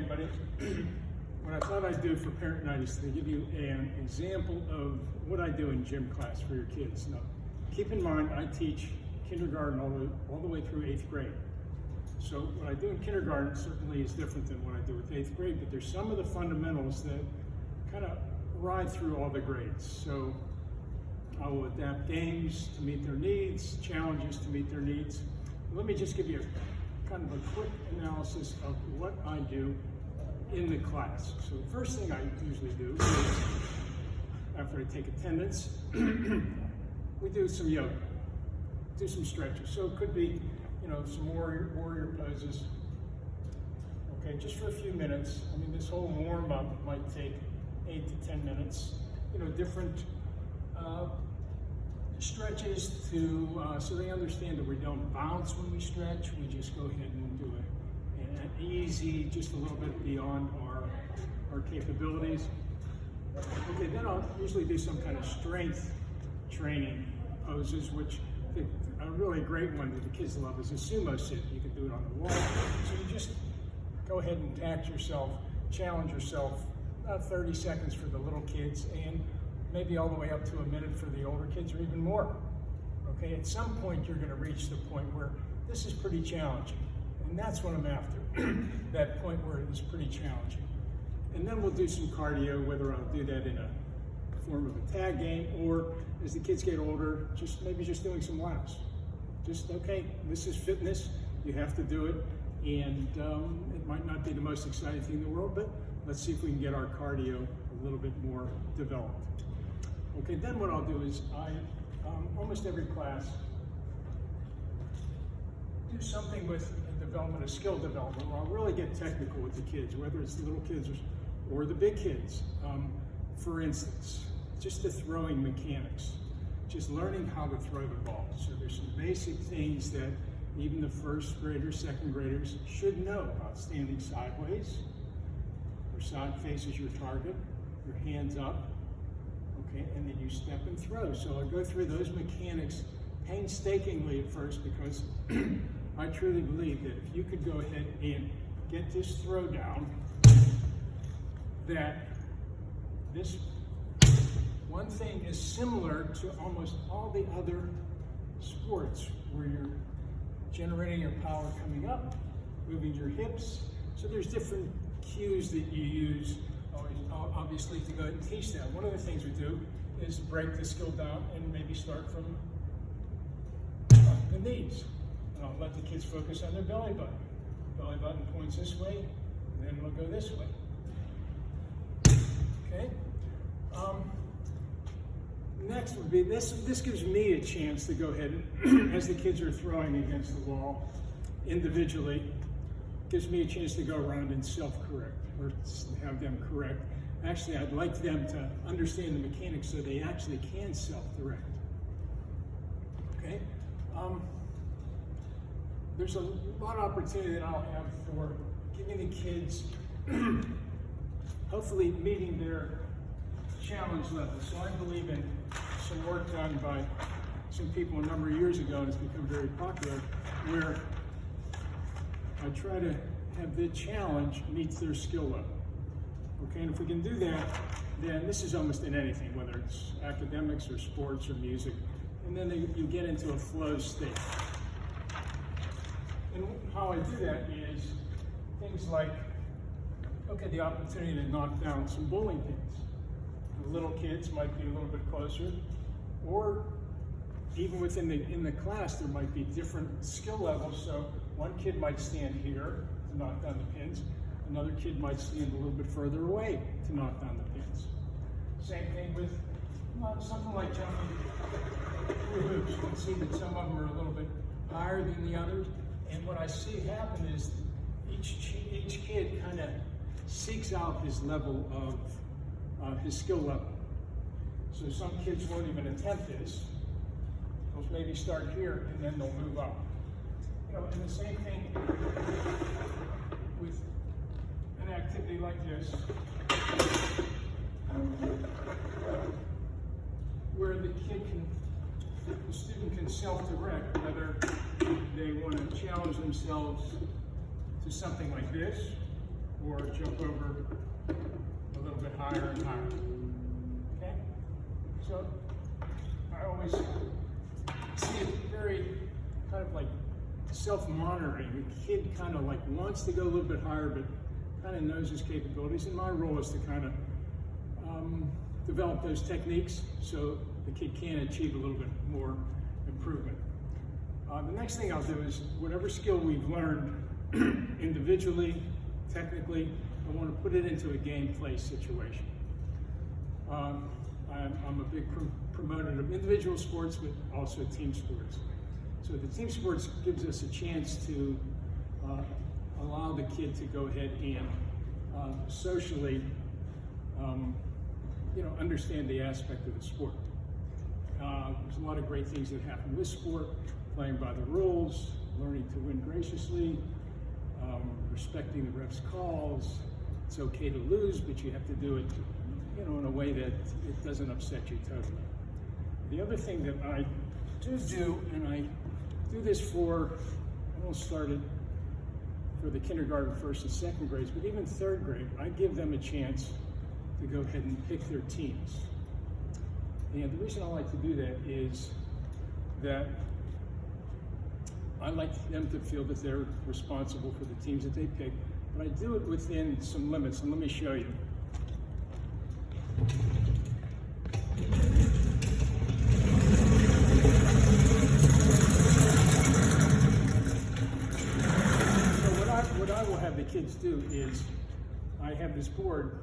everybody. What I thought I'd do for parent night is to give you an example of what I do in gym class for your kids. Now, keep in mind, I teach kindergarten all the way through 8th grade. So what I do in kindergarten certainly is different than what I do with 8th grade, but there's some of the fundamentals that kind of ride through all the grades. So I will adapt games to meet their needs, challenges to meet their needs. Let me just give you kind of a quick analysis of what I do in the class. So the first thing I usually do is, after I take attendance, we do some yoga, do some stretches. So it could be, some warrior poses. Okay, just for a few minutes. I mean, this whole warm-up might take 8 to 10 minutes. Different stretches so they understand that we don't bounce when we stretch. We just go ahead and do an easy, just a little bit beyond our capabilities. Okay, then I'll usually do some kind of strength training poses, which a really great one that the kids love is a sumo sit. You can do it on the wall. So you just go ahead and tax yourself, challenge yourself, about 30 seconds for the little kids, and maybe all the way up to a minute for the older kids, or even more. Okay, at some point you're going to reach the point where this is pretty challenging, and that's what I'm after, that point where it is pretty challenging. And then we'll do some cardio, whether I'll do that in a form of a tag game, or as the kids get older, maybe just doing some laps. Okay, this is fitness, you have to do it, and it might not be the most exciting thing in the world, but let's see if we can get our cardio a little bit more developed. Okay, then what I'll do is almost every class, do something with development of skill development, where I'll really get technical with the kids, whether it's the little kids or the big kids. For instance, just the throwing mechanics, just learning how to throw the ball. So there's some basic things that even the first graders, second graders should know about standing sideways. Your side faces your target, your hands up, okay, and then you step and throw. So I'll go through those mechanics painstakingly at first, because I truly believe that if you could go ahead and get this throw down, that this one thing is similar to almost all the other sports, where you're generating your power coming up, moving your hips. So there's different cues that you use, obviously, to go ahead and teach that. One of the things we do is break the skill down and maybe start from the knees. And I'll let the kids focus on their belly button. Belly button points this way, and then it'll go this way. Okay? Next would be this. This gives me a chance to go ahead and, as the kids are throwing against the wall individually, gives me a chance to go around and self-correct, or have them correct. Actually, I'd like them to understand the mechanics so they actually can self-direct. Okay? There's a lot of opportunity that I'll have for giving the kids, hopefully meeting their challenge level. So I believe in some work done by some people a number of years ago, and it's become very popular, where I try to have the challenge meets their skill level. Okay, and if we can do that, then this is almost in anything, whether it's academics or sports or music, and then you get into a flow state. And how I do that is things like, okay, the opportunity to knock down some bowling pins. The little kids might be a little bit closer, or even within in the class, there might be different skill levels. So one kid might stand here to knock down the pins. Another kid might stand a little bit further away to knock down the pins. Same thing with something like jumping through hoops. You can see that some of them are a little bit higher than the others. And what I see happen is each kid kind of seeks out his level of his skill level. So some kids won't even attempt this. They'll maybe start here and then they'll move up. And the same thing with an activity like this, where the student can self-direct whether they want to challenge themselves to something like this, or jump over a little bit higher and higher. Okay? So I always see it very kind of like self-monitoring. The kid kind of like wants to go a little bit higher, but kind of knows his capabilities. And my role is to kind of develop those techniques so the kid can achieve a little bit more improvement. The next thing I'll do is whatever skill we've learned individually, technically, I want to put it into a gameplay situation. I'm a big promoter of individual sports, but also team sports. So the team sports gives us a chance to allow the kid to go ahead and socially, understand the aspect of the sport. There's a lot of great things that happen with sport: playing by the rules, learning to win graciously, respecting the ref's calls. It's okay to lose, but you have to do it, in a way that it doesn't upset you totally. The other thing that I do, and I do this I don't start it for the kindergarten, first and second grades, but even third grade, I give them a chance to go ahead and pick their teams. And the reason I like to do that is that I like them to feel that they're responsible for the teams that they pick, but I do it within some limits, and let me show you. So what I will have the kids do is I have this board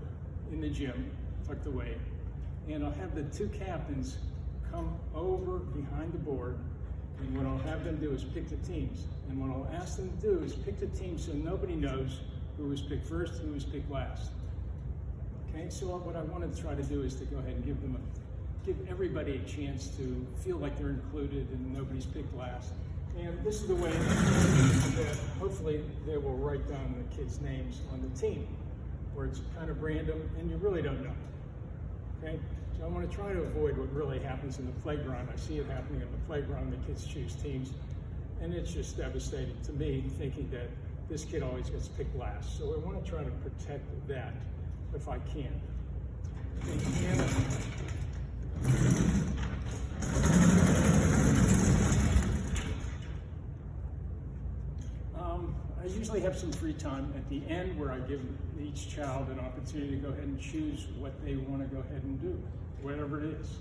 in the gym, tucked away, and I'll have the two captains come over behind the board, and what I'll have them do is pick the teams. And what I'll ask them to do is pick the team so nobody knows who was picked first, who was picked last. Okay, so what I want to try to do is to go ahead and give everybody a chance to feel like they're included and nobody's picked last. And this is the way that hopefully they will write down the kids' names on the team, where it's kind of random and you really don't know. Okay, so I want to try to avoid what really happens in the playground. I see it happening in the playground. The kids choose teams, and it's just devastating to me, thinking that this kid always gets picked last. So I want to try to protect that if I can. I usually have some free time at the end where I give each child an opportunity to go ahead and choose what they want to go ahead and do, whatever it is,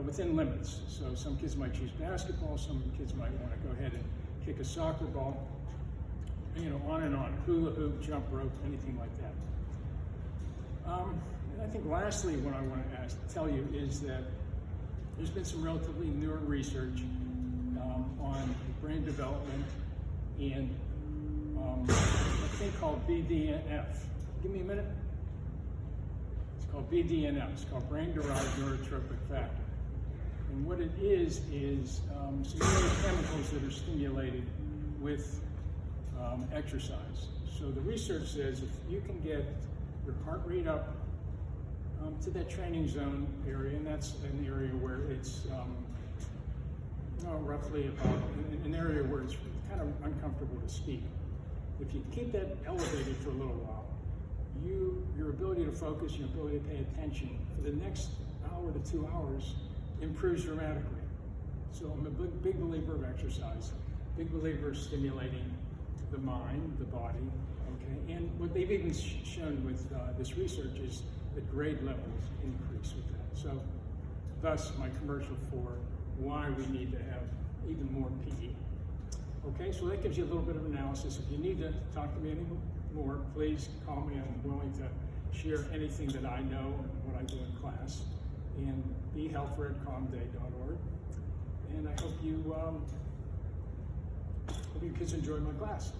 within limits. So some kids might choose basketball, some kids might want to go ahead and kick a soccer ball, on and on, hula hoop, jump rope, anything like that. And I think lastly, what I want to tell you is that there's been some relatively newer research on brain development and a thing called BDNF. Give me a minute. It's called BDNF. It's called brain-derived neurotrophic factor. And what it is some neurochemicals that are stimulated with exercise. So the research says if you can get your heart rate up to that training zone area, and that's an area where it's roughly about an area where it's kind of uncomfortable to speak. If you keep that elevated for a little while, your ability to focus, your ability to pay attention for the next hour to 2 hours improves dramatically. So I'm a big believer of exercise, big believer of stimulating the mind, the body, okay? And what they've even shown with this research is that grade levels increase with that. So thus my commercial for why we need to have even more PE. Okay, so that gives you a little bit of analysis. If you need to talk to me anymore, please call me. I'm willing to share anything that I know and what I do in class. And be helfer@calmday.org. And I hope you kids enjoy my class.